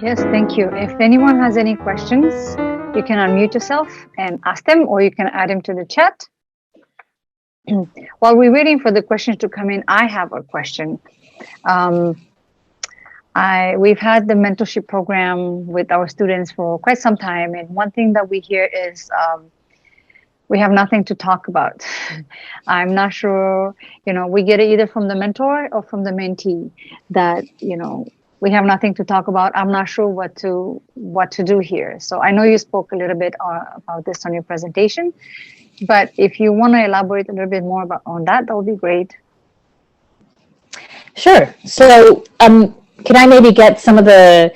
Yes, thank you. If anyone has any questions, you can unmute yourself and ask them, or you can add them to the chat. While we're waiting for the questions to come in, I have a question. We've had the mentorship program with our students for quite some time, and one thing that we hear is we have nothing to talk about. I'm not sure, we get it either from the mentor or from the mentee that, we have nothing to talk about. I'm not sure what to do here. So I know you spoke a little bit about this on your presentation, but if you want to elaborate a little bit more on that would be great. Sure. So can I maybe get some of the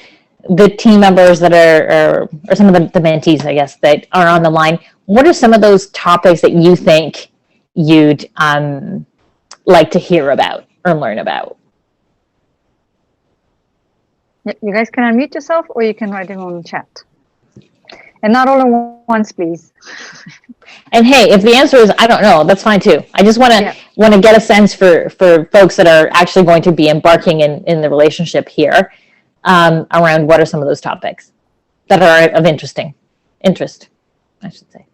team members that are or some of the mentees, I guess, that are on the line? What are some of those topics that you think you'd like to hear about or learn about? You guys can unmute yourself, or you can write it on the chat. And not all at once, please. And hey, if the answer is I don't know, that's fine too. I just want to get a sense for folks that are actually going to be embarking in the relationship here around what are some of those topics that are of interest, I should say.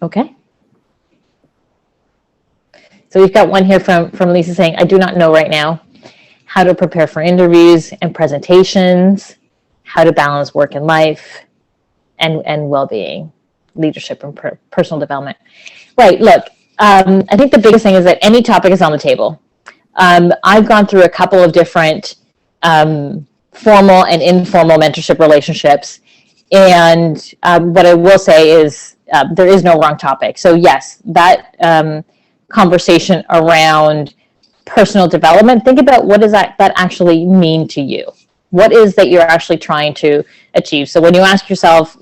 Okay. So we've got one here from Lisa saying, I do not know right now how to prepare for interviews and presentations, how to balance work and life, and well-being, leadership and personal development. Right, look, I think the biggest thing is that any topic is on the table. I've gone through a couple of different formal and informal mentorship relationships, and what I will say is there is no wrong topic. So yes, that conversation around personal development, think about what does that actually mean to you? What is that you're actually trying to achieve? So when you ask yourself,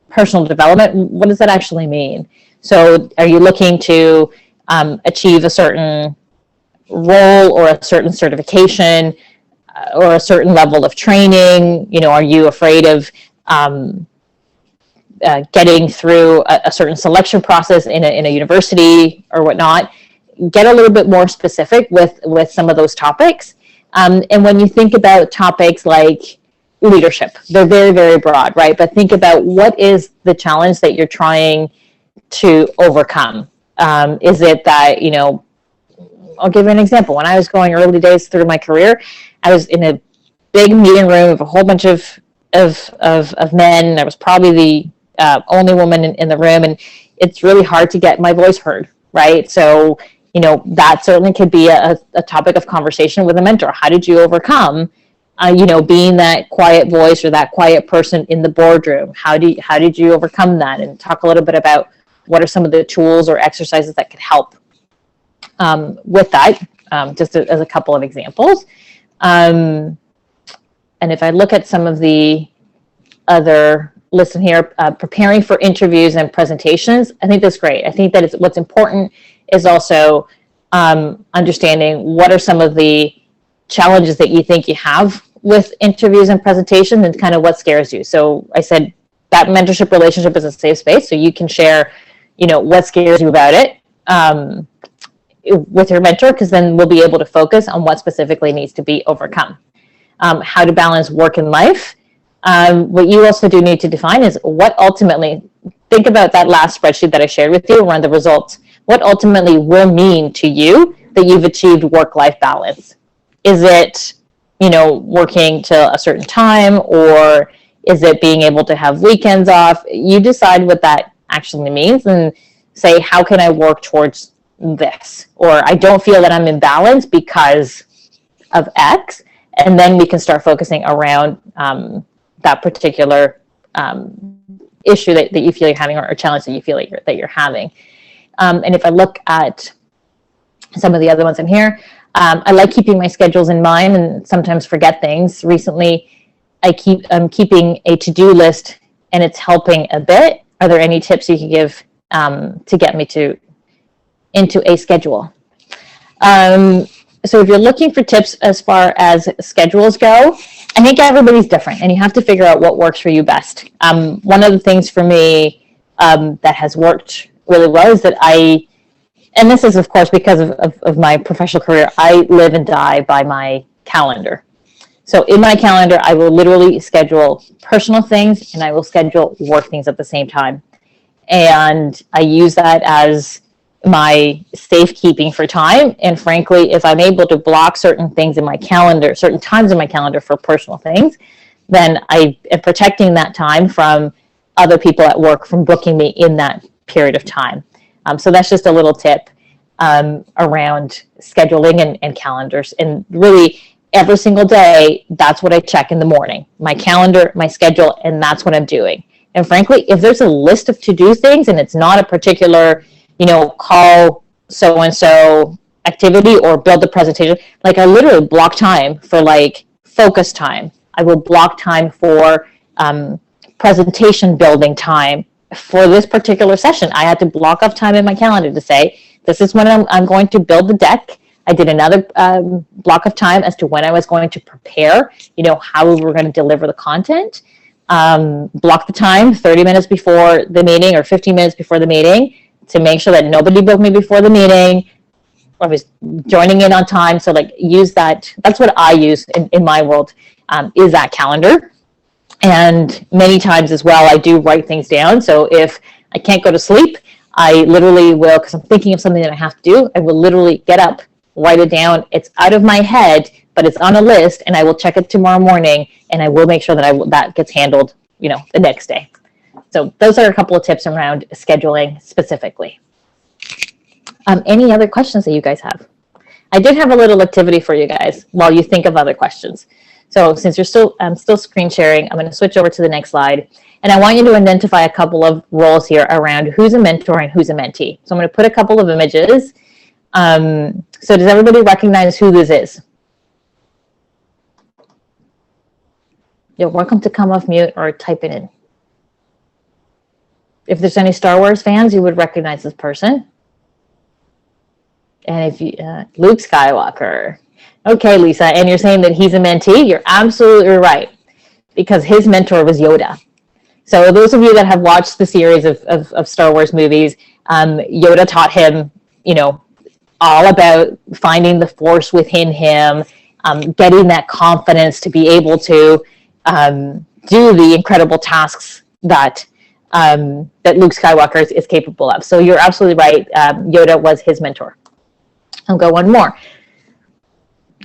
personal development, what does that actually mean? So are you looking to achieve a certain role or a certain certification or a certain level of training? Are you afraid of getting through a certain selection process in a university or whatnot? Get a little bit more specific with some of those topics. And when you think about topics like leadership, they're very, very broad, right? But think about what is the challenge that you're trying to overcome. Is it that, I'll give you an example. When I was going early days through my career, I was in a big meeting room of a whole bunch of men. I was probably the only woman in the room, and it's really hard to get my voice heard, right? So, that certainly could be a topic of conversation with a mentor. How did you overcome, being that quiet voice or that quiet person in the boardroom? How did you overcome that? And talk a little bit about what are some of the tools or exercises that could help with that, just as a couple of examples. And if I look at some of the other listen here, preparing for interviews and presentations, I think that's great. I think that what's important is also understanding what are some of the challenges that you think you have with interviews and presentations and kind of what scares you. So I said that mentorship relationship is a safe space, so you can share, what scares you about it with your mentor, because then we'll be able to focus on what specifically needs to be overcome. How to balance work and life. What you also do need to define is what ultimately, think about that last spreadsheet that I shared with you around the results. What ultimately will mean to you that you've achieved work-life balance? Is it, working till a certain time, or is it being able to have weekends off? You decide what that actually means and say, how can I work towards this? Or I don't feel that I'm in balance because of X. And then we can start focusing around that particular issue that you feel you're having, or challenge that you feel that you're having. And if I look at some of the other ones in here, I like keeping my schedules in mind and sometimes forget things. Recently, I'm keeping a to-do list, and it's helping a bit. Are there any tips you can give to get me into a schedule? So if you're looking for tips as far as schedules go, I think everybody's different, and you have to figure out what works for you best. One of the things for me that has worked really well is that I and this is, of course, because of my professional career, I live and die by my calendar. So in my calendar, I will literally schedule personal things and I will schedule work things at the same time. And I use that as my safekeeping for time. And frankly, if I'm able to block certain things in my calendar, certain times in my calendar for personal things, then I am protecting that time from other people at work from booking me in that period of time. So that's just a little tip around scheduling and calendars. And really, every single day, that's what I check in the morning. My calendar, my schedule, and that's what I'm doing. And frankly, if there's a list of to-do things and it's not a particular, call so-and-so activity or build the presentation, like I literally block time for like focus time. I will block time for presentation building time. For this particular session, I had to block off time in my calendar to say, this is when I'm going to build the deck. I did another block of time as to when I was going to prepare, how we were going to deliver the content. Block the time 30 minutes before the meeting or 15 minutes before the meeting to make sure that nobody booked me before the meeting. I was joining in on time. So like use that. That's what I use in my world, is that calendar. And many times as well, I do write things down. So if I can't go to sleep, I literally will, because I'm thinking of something that I have to do, I will literally get up, write it down. It's out of my head, but it's on a list, and I will check it tomorrow morning, and I will make sure that that gets handled, the next day. So those are a couple of tips around scheduling specifically. Any other questions that you guys have? I did have a little activity for you guys while you think of other questions. So since you're still screen sharing, I'm going to switch over to the next slide. And I want you to identify a couple of roles here around who's a mentor and who's a mentee. So I'm going to put a couple of images. So does everybody recognize who this is? You're welcome to come off mute or type it in. If there's any Star Wars fans, you would recognize this person. And if you, Luke Skywalker. Okay, Lisa, and you're saying that he's a mentee? You're absolutely right, because his mentor was Yoda. So those of you that have watched the series of Star Wars movies, Yoda taught him, all about finding the Force within him, getting that confidence to be able to do the incredible tasks that Luke Skywalker is capable of. So you're absolutely right. Yoda was his mentor. I'll go one more.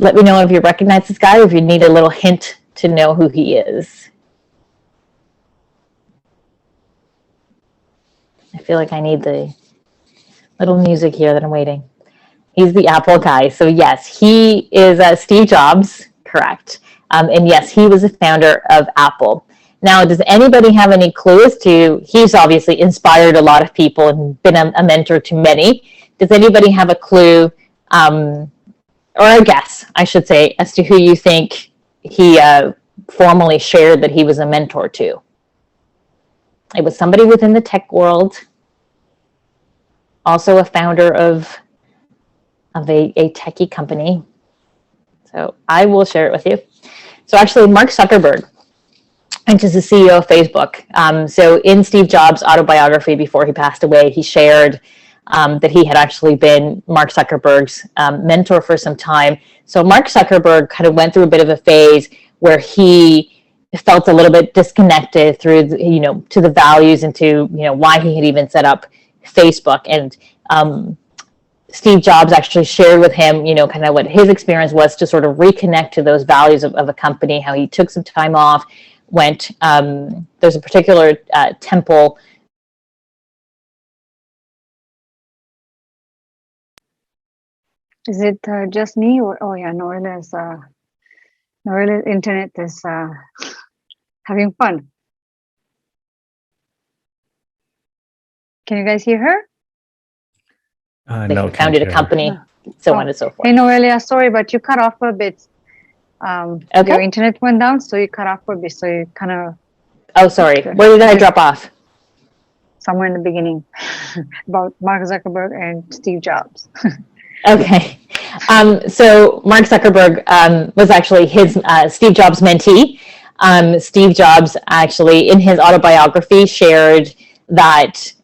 Let me know if you recognize this guy or if you need a little hint to know who he is. I feel like I need the little music here that I'm waiting. He's the Apple guy. So yes, he is Steve Jobs, correct. And yes, he was the founder of Apple. Now, does anybody have any clue as to, he's obviously inspired a lot of people and been a mentor to many. Does anybody have a clue, or a guess, I should say, as to who you think he formally shared that he was a mentor to? It was somebody within the tech world, also a founder of a techie company. So I will share it with you. So actually, Mark Zuckerberg, which is the CEO of Facebook. So in Steve Jobs' autobiography before he passed away, he shared that he had actually been Mark Zuckerberg's mentor for some time. So Mark Zuckerberg kind of went through a bit of a phase where he felt a little bit disconnected through, to the values and to, why he had even set up Facebook. And Steve Jobs actually shared with him, kind of what his experience was to sort of reconnect to those values of a company, how he took some time off, went, there's a particular temple. Is it just me? Or, oh yeah, Norila's internet is having fun. Can you guys hear her? No, founded a company, so on and so forth. Hey, Noelia, sorry, but you cut off for a bit. Okay. Your internet went down, so you cut off for a bit. So you kind of... Oh, sorry. Where did I drop off? Somewhere in the beginning, about Mark Zuckerberg and Steve Jobs. Okay. So Mark Zuckerberg was actually his Steve Jobs mentee. Steve Jobs actually, in his autobiography, shared that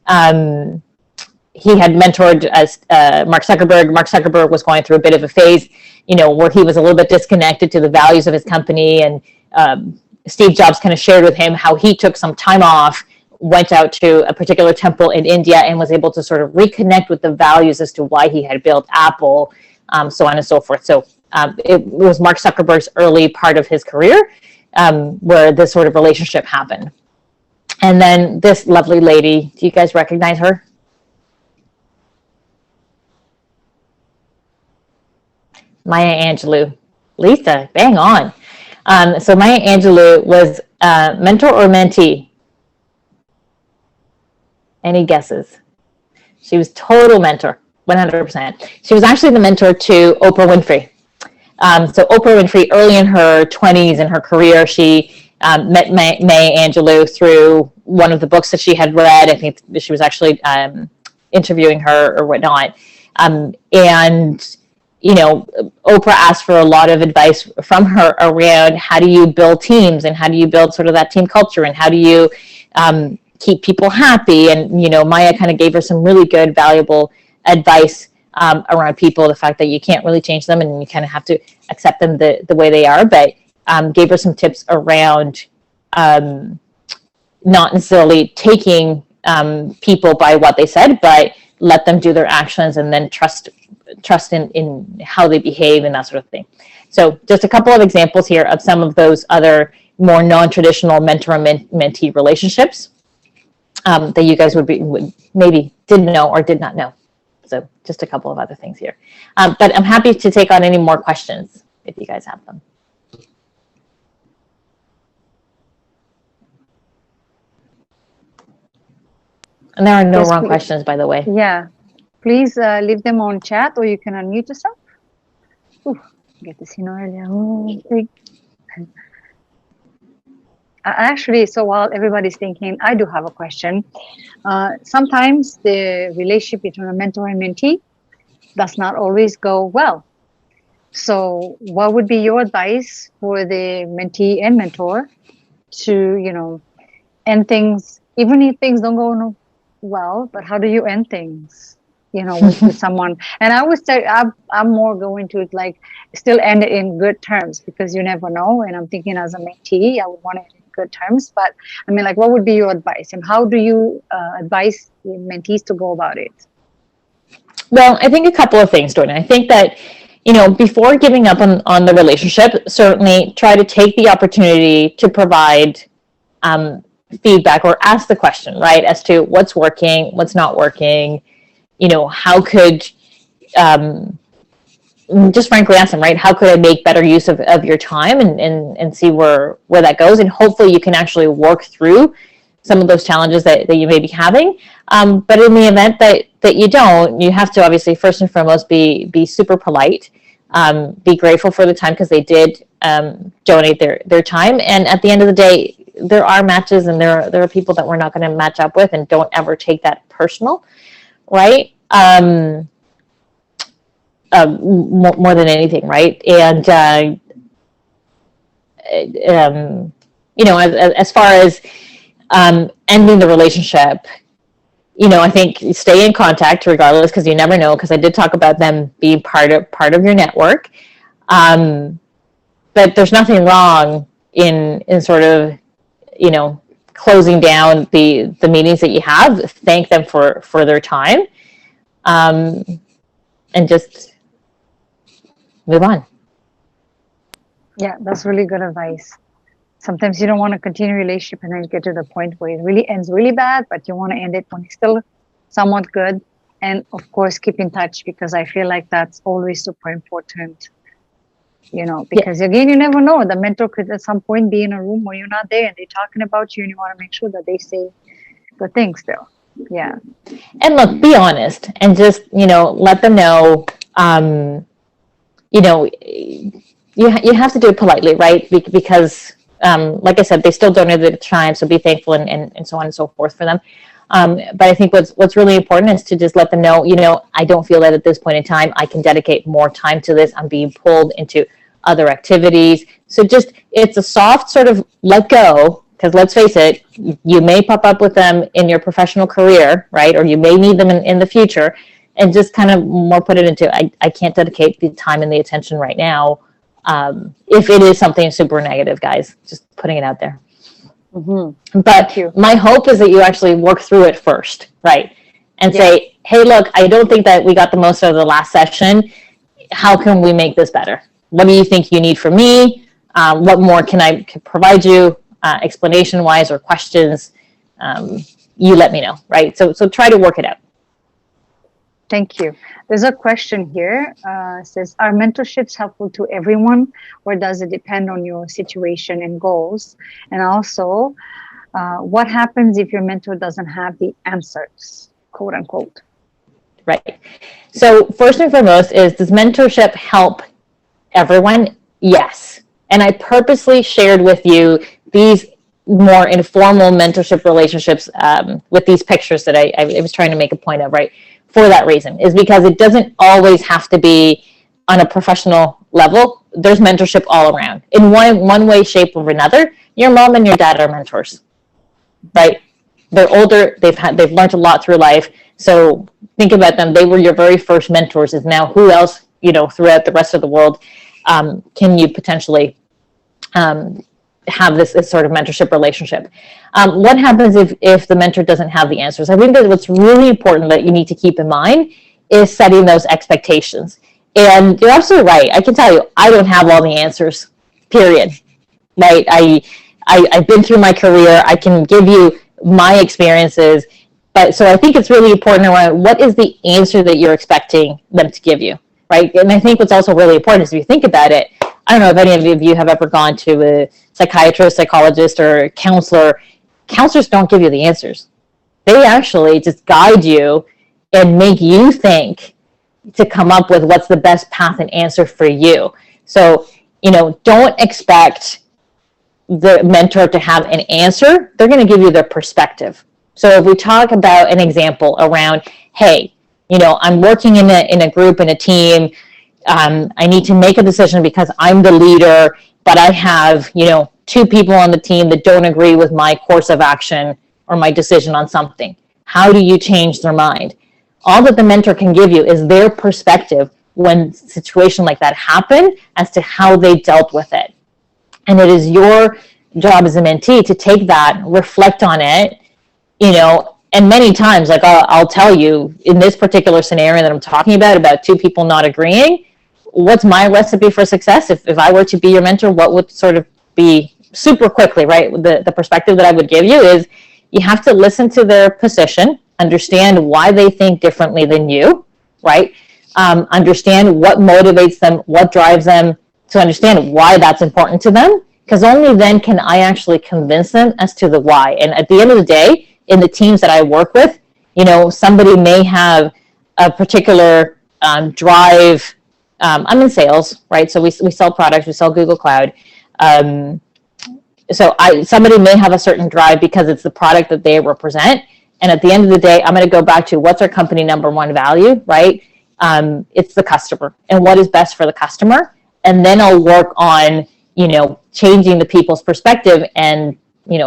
he had mentored as Mark Zuckerberg. Mark Zuckerberg was going through a bit of a phase, where he was a little bit disconnected to the values of his company. And Steve Jobs kind of shared with him how he took some time off, went out to a particular temple in India, and was able to sort of reconnect with the values as to why he had built Apple, so on and so forth. So it was Mark Zuckerberg's early part of his career where this sort of relationship happened. And then this lovely lady, do you guys recognize her? Maya Angelou. Lisa, bang on. So Maya Angelou was mentor or mentee? Any guesses? She was total mentor, 100%. She was actually the mentor to Oprah Winfrey. So Oprah Winfrey, early in her 20s in her career, she met Maya Angelou through one of the books that she had read. I think she was actually interviewing her or whatnot. And Oprah asked for a lot of advice from her around how do you build teams and how do you build sort of that team culture and how do you keep people happy. And, Maya kind of gave her some really good, valuable advice around people, the fact that you can't really change them and you kind of have to accept them the way they are, but gave her some tips around not necessarily taking people by what they said, but let them do their actions and then trust in how they behave and that sort of thing. So just a couple of examples here of some of those other more non-traditional mentor-mentee relationships that you guys would maybe didn't know or did not know. So just a couple of other things here. But I'm happy to take on any more questions if you guys have them. And there are no wrong questions, by the way. Yeah. Please leave them on chat or you can unmute yourself. Ooh, get to see earlier. Actually, so while everybody's thinking, I do have a question. Sometimes the relationship between a mentor and mentee does not always go well. So what would be your advice for the mentee and mentor to, end things, even if things don't go well, but how do you end things? With someone. And I would say I'm more going to still end it in good terms because you never know. And I'm thinking as a mentee, I would want to end it in good terms. But I mean, what would be your advice? And how do you advise mentees to go about it? Well, I think a couple of things, Jordan. I think that, before giving up on the relationship, certainly try to take the opportunity to provide feedback or ask the question, right, as to what's working, what's not working. How could, just frankly ask them, right, how could I make better use of your time and see where that goes? And hopefully you can actually work through some of those challenges that you may be having. But in the event that you don't, you have to obviously first and foremost be super polite, be grateful for the time because they did donate their time. And at the end of the day, there are matches and there are people that we're not going to match up with, and don't ever take that personal. Right? More than anything, right? And, as far as ending the relationship, I think stay in contact regardless, because you never know, because I did talk about them being part of your network. But there's nothing wrong in sort of, closing down the meetings that you have. Thank them for their time, and just move on. Yeah, that's really good advice. Sometimes you don't want to continue a relationship and then get to the point where it really ends really bad, but you want to end it when it's still somewhat good. And of course, keep in touch, because I feel like that's always super important. Because again, you never know. The mentor could at some point be in a room where you're not there and they're talking about you, and you want to make sure that they say good things still. Yeah. And look, be honest and just, let them know, you have to do it politely, right? Because, like I said, they still donated the time, so be thankful and so on and so forth for them. But I think what's really important is to just let them know, I don't feel that at this point in time I can dedicate more time to this. I'm being pulled into other activities. So just, it's a soft sort of let go, Because let's face it, you may pop up with them in your professional career, right? Or you may need them in the future, and just kind of more put it into, I can't dedicate the time and the attention right now. If it is something super negative, guys, just putting it out there. Mm-hmm. But my hope is that you actually work through it first, right? And say, hey, look, I don't think that we got the most out of the last session. How can we make this better? What do you think you need from me? What more can I provide you, explanation-wise or questions? You let me know, right? So try to work it out. Thank you. There's a question here. Says, are mentorships helpful to everyone, or does it depend on your situation and goals? And also, what happens if your mentor doesn't have the answers, quote unquote? Right. So first and foremost is, does mentorship help everyone? Yes. And I purposely shared with you these more informal mentorship relationships with these pictures that I was trying to make a point of, right? For that reason, is because it doesn't always have to be on a professional level. There's mentorship all around. In one way, shape, or another, your mom and your dad are mentors, right? They're older, they've learned a lot through life. So think about them. They were your very first mentors. Is now who else, throughout the rest of the world, can you potentially have this sort of mentorship relationship? What happens if the mentor doesn't have the answers? I think that what's really important that you need to keep in mind is setting those expectations. And you're absolutely right. I can tell you, I don't have all the answers, period. Right? I've been through my career. I can give you my experiences. But so I think it's really important around what is the answer that you're expecting them to give you, right? And I think what's also really important is if you think about it, I don't know if any of you have ever gone to a psychiatrist, psychologist, or counselor. Counselors don't give you the answers. They actually just guide you and make you think to come up with what's the best path and answer for you. So, don't expect the mentor to have an answer. They're going to give you their perspective. So if we talk about an example around, hey, I'm working in a group, in a team, I need to make a decision because I'm the leader, but I have, 2 people on the team that don't agree with my course of action or my decision on something. How do you change their mind? All that the mentor can give you is their perspective when a situation like that happened as to how they dealt with it. And it is your job as a mentee to take that, reflect on it, and many times, like I'll tell you, in this particular scenario that I'm talking about 2 people not agreeing, what's my recipe for success? If I were to be your mentor, what would sort of be super quickly, right? The perspective that I would give you is you have to listen to their position, understand why they think differently than you, right? Understand what motivates them, what drives them, to understand why that's important to them, because only then can I actually convince them as to the why. And at the end of the day, in the teams that I work with, somebody may have a particular drive. I'm in sales, right? So we sell products, we sell Google Cloud. Somebody may have a certain drive because it's the product that they represent. And at the end of the day, I'm going to go back to what's our company number one value, right? It's the customer and what is best for the customer. And then I'll work on, changing the people's perspective and,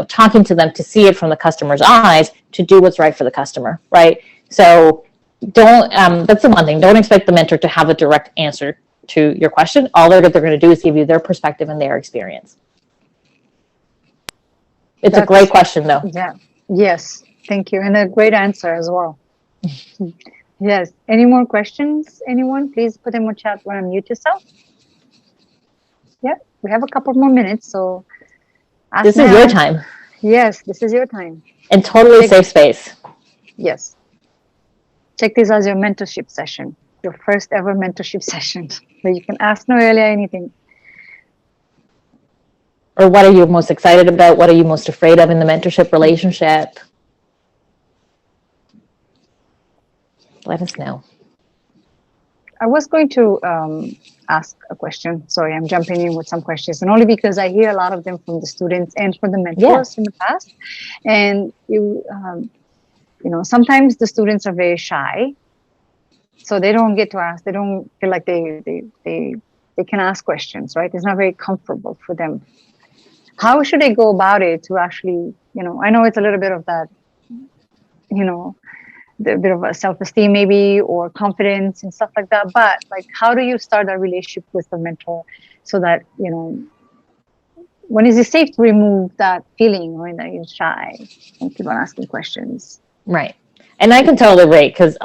talking to them to see it from the customer's eyes to do what's right for the customer, right? So that's the one thing. Don't expect the mentor to have a direct answer to your question. All they're going to do is give you their perspective and their experience. It's a great question, though. Yeah. Yes. Thank you. And a great answer as well. Yes. Any more questions? Anyone? Please put in the chat or unmute yourself. Yeah. We have a couple more minutes. So this is your time. Yes. This is your time. And totally safe space. Yes. Check this as your mentorship session. Your first ever mentorship session. Where you can ask Noelia anything. Or what are you most excited about? What are you most afraid of in the mentorship relationship? Let us know. I was going to ask a question. Sorry, I'm jumping in with some questions, and only because I hear a lot of them from the students and from the mentors in the past. And sometimes the students are very shy, so they don't get to ask. They don't feel like they can ask questions, right? It's not very comfortable for them. how should they go about it to actually, I know it's a little bit of that, a bit of a self-esteem maybe, or confidence and stuff like that, but like, how do you start that relationship with the mentor so that, when is it safe to remove that feeling when that you're shy and keep on asking questions? Right. And I can totally relate, because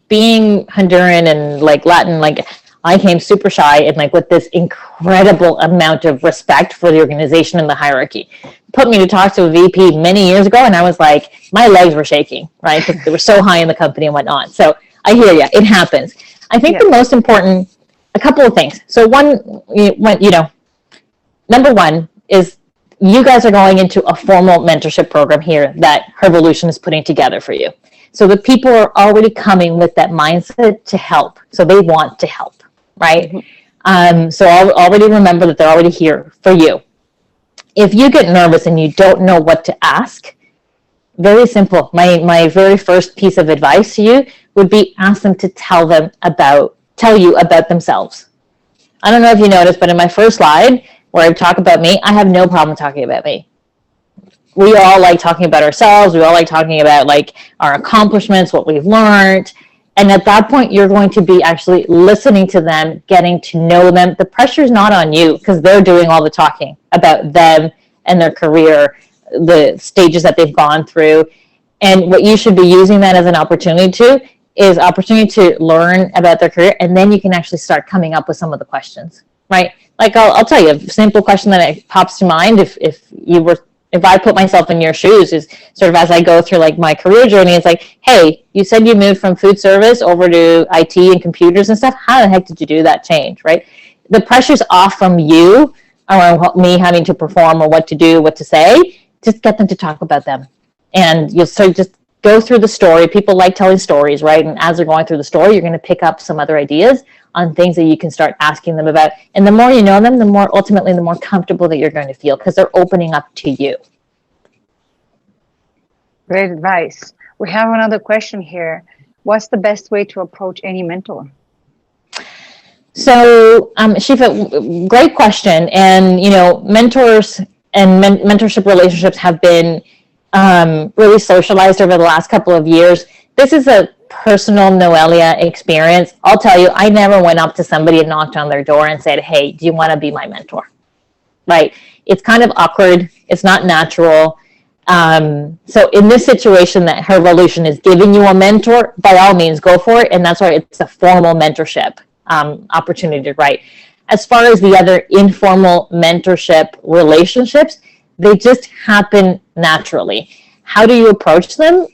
being Honduran and like Latin, like I came super shy and like with this incredible amount of respect for the organization and the hierarchy. Put me to talk to a VP many years ago, and I was like, my legs were shaking, right? Because they were so high in the company and whatnot. So I hear you. It happens. I think the most important, a couple of things. So number one is, you guys are going into a formal mentorship program here that Hervolution is putting together for you. So the people are already coming with that mindset to help. So they want to help, right? Mm-hmm. So I'll already remember that they're already here for you. If you get nervous and you don't know what to ask, very simple. My very first piece of advice to you would be, ask them to tell you about themselves. I don't know if you noticed, but in my first slide where I talk about me, I have no problem talking about me. We all like talking about ourselves. We all like talking about like our accomplishments, what we've learned. And at that point, you're going to be actually listening to them, getting to know them. The pressure's not on you, because they're doing all the talking about them and their career, the stages that they've gone through. And what you should be using that as an opportunity to learn about their career. And then you can actually start coming up with some of the questions, right? Like I'll tell you a simple question that pops to mind if I put myself in your shoes, is sort of as I go through like my career journey, it's like, hey, you said you moved from food service over to IT and computers and stuff. How the heck did you do that change, right? The pressure's off from you around me having to perform or what to do, what to say. Just get them to talk about them. And you'll sort just go through the story. People like telling stories, right? And as they're going through the story, you're going to pick up some other ideas on things that you can start asking them about. And the more you know them, the more comfortable that you're going to feel, because they're opening up to you. Great advice. We have another question here. What's the best way to approach any mentor? So, Shifa, great question. And, mentors and mentorship relationships have been really socialized over the last couple of years. This is a personal Noelia experience. I'll tell you, I never went up to somebody and knocked on their door and said, hey, do you want to be my mentor? Right? It's kind of awkward. It's not natural. So in this situation that Hervolution is giving you a mentor, by all means, go for it. And that's why it's a formal mentorship opportunity, right? As far as the other informal mentorship relationships, they just happen naturally. How do you approach them?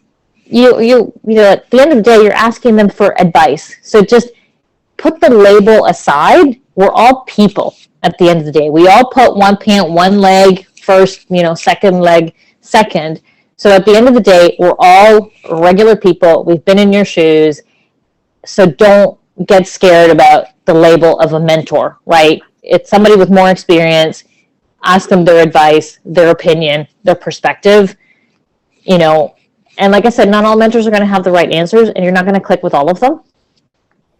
You at the end of the day, you're asking them for advice. So just put the label aside. We're all people at the end of the day. We all put one pant, one leg first, second leg second. So at the end of the day, we're all regular people. We've been in your shoes. So don't get scared about the label of a mentor, right? It's somebody with more experience. Ask them their advice, their opinion, their perspective, and like I said, not all mentors are going to have the right answers, and you're not going to click with all of them.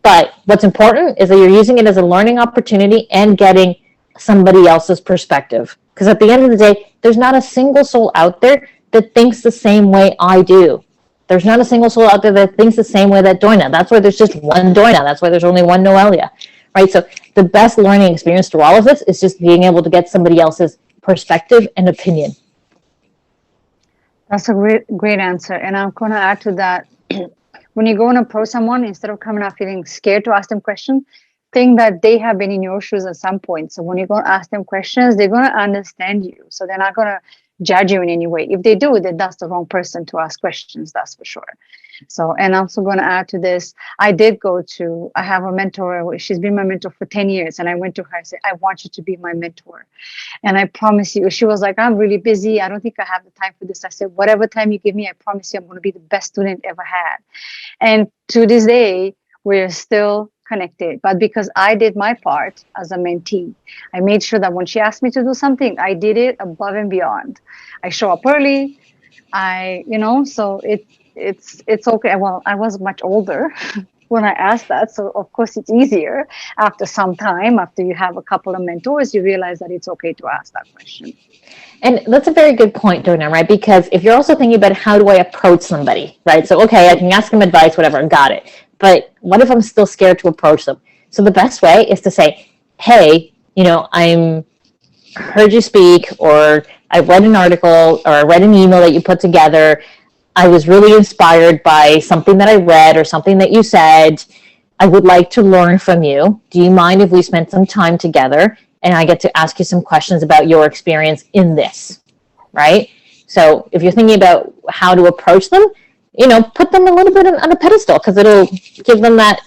But what's important is that you're using it as a learning opportunity and getting somebody else's perspective. Because at the end of the day, there's not a single soul out there that thinks the same way I do. There's not a single soul out there that thinks the same way that Doina. That's why there's just one Doina. That's why there's only one Noelia, right? So the best learning experience through all of this is just being able to get somebody else's perspective and opinion. That's a great answer. And I'm going to add to that. When you go and approach someone, instead of coming out feeling scared to ask them questions, think that they have been in your shoes at some point. So when you go and ask them questions, they're going to understand you. So they're not going to judge you in any way. If they do, then that's the wrong person to ask questions, that's for sure. So, and I'm also going to add to this, I have a mentor. She's been my mentor for 10 years. And I went to her and said, I want you to be my mentor. And I promise you, she was like, I'm really busy. I don't think I have the time for this. I said, whatever time you give me, I promise you I'm going to be the best student ever had. And to this day, we're still connected. But because I did my part as a mentee, I made sure that when she asked me to do something, I did it above and beyond. I show up early. So it's okay. Well, I was much older when I asked that. So of course it's easier after some time, after you have a couple of mentors, you realize that it's okay to ask that question. And that's a very good point, Donna, right? Because if you're also thinking about how do I approach somebody, right? So, okay, I can ask them advice, whatever, got it. But what if I'm still scared to approach them? So the best way is to say, hey, I'm heard you speak, or I read an article, or I read an email that you put together. I was really inspired by something that I read or something that you said. I would like to learn from you. Do you mind if we spend some time together and I get to ask you some questions about your experience in this, right? So if you're thinking about how to approach them, put them a little bit on a pedestal, because it'll give them that,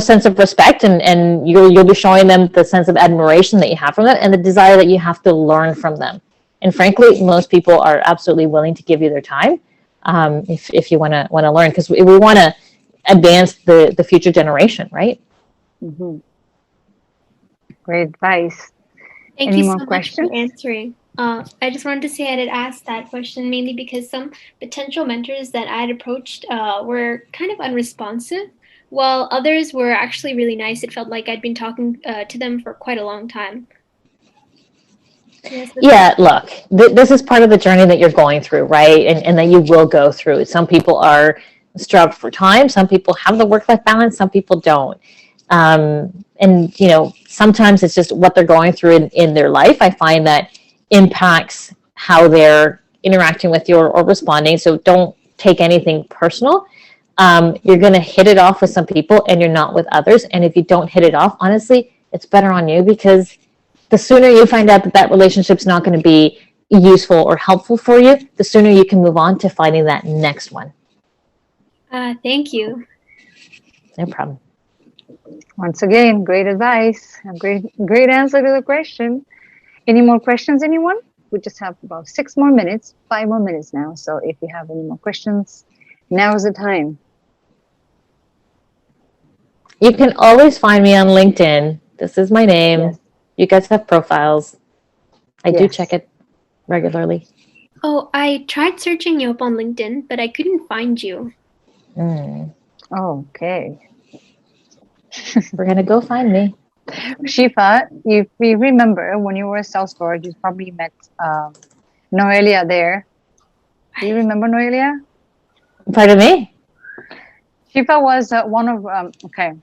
sense of respect, and you'll be showing them the sense of admiration that you have from them and the desire that you have to learn from them. And frankly, most people are absolutely willing to give you their time, if you want to learn, because we want to advance the future generation, right? Mm-hmm. Great advice. Thank you so much for answering. I just wanted to say I did ask that question mainly because some potential mentors that I had approached were kind of unresponsive, while others were actually really nice. It felt like I'd been talking to them for quite a long time. Yes, yeah, look, this is part of the journey that you're going through, right? And that you will go through. Some people are strapped for time. Some people have the work-life balance. Some people don't. And, sometimes it's just what they're going through in their life. I find that impacts how they're interacting with you or responding. So don't take anything personal. You're going to hit it off with some people and you're not with others. And if you don't hit it off, honestly, it's better on you, because the sooner you find out that relationship's not going to be useful or helpful for you, the sooner you can move on to finding that next one. Thank you. No problem. Once again, great advice. A great answer to the question. Any more questions, anyone? We just have about 5 more minutes now. So if you have any more questions, now is the time. You can always find me on LinkedIn. This is my name. Yes. You guys have profiles. I do check it regularly. Oh, I tried searching you up on LinkedIn, but I couldn't find you. Okay. We're going to go find me. Shifa, if you remember when you were at Salesforce, you probably met Noelia there. Do you remember Noelia? Pardon me? Shifa was one of,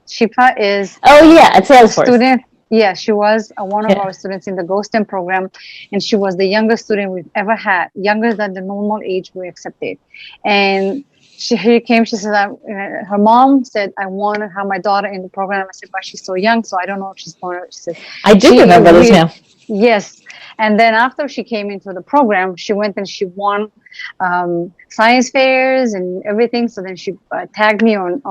Shifa is... Oh, yeah, at Salesforce. Student. Yeah, she was one of our students in the GoSTEM program, and she was the youngest student we've ever had, younger than the normal age we accepted. And she said, her mom said, I want to have my daughter in the program. I said, but she's so young, so I don't know if she's going to. She said, I do remember this now. Yes. And then after she came into the program, she went and she won science fairs and everything. So then she tagged me on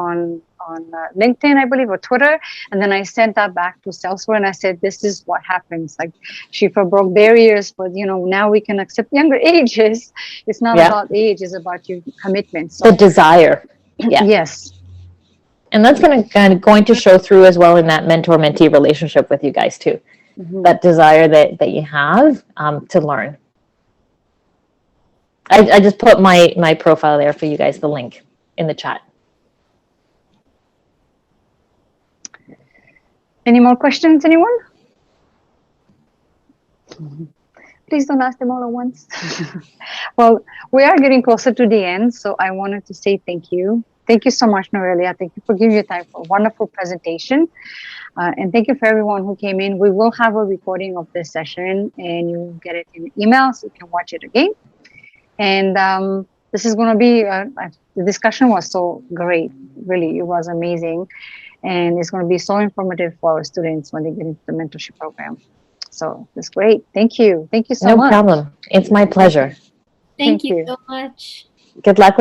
LinkedIn, I believe, or Twitter. And then I sent that back to Salesforce and I said, this is what happens. Like, Shifa broke barriers, but now we can accept younger ages. It's not about age, it's about your commitment. So, the desire. Yeah. Yes. And that's going to show through as well in that mentor-mentee relationship with you guys too. Mm-hmm. That desire that you have to learn. I just put my profile there for you guys, the link in the chat. Any more questions, anyone? Please don't ask them all at once. Well, we are getting closer to the end, so I wanted to say thank you. Thank you so much, Noelia. Thank you for giving your time for a wonderful presentation. And thank you for everyone who came in. We will have a recording of this session and you will get it in email so you can watch it again. And this is going to be, the discussion was so great. Really, it was amazing. And it's going to be so informative for our students when they get into the mentorship program. So it's great. Thank you. Thank you so much. No problem. It's my pleasure. Thank you so much. Good luck.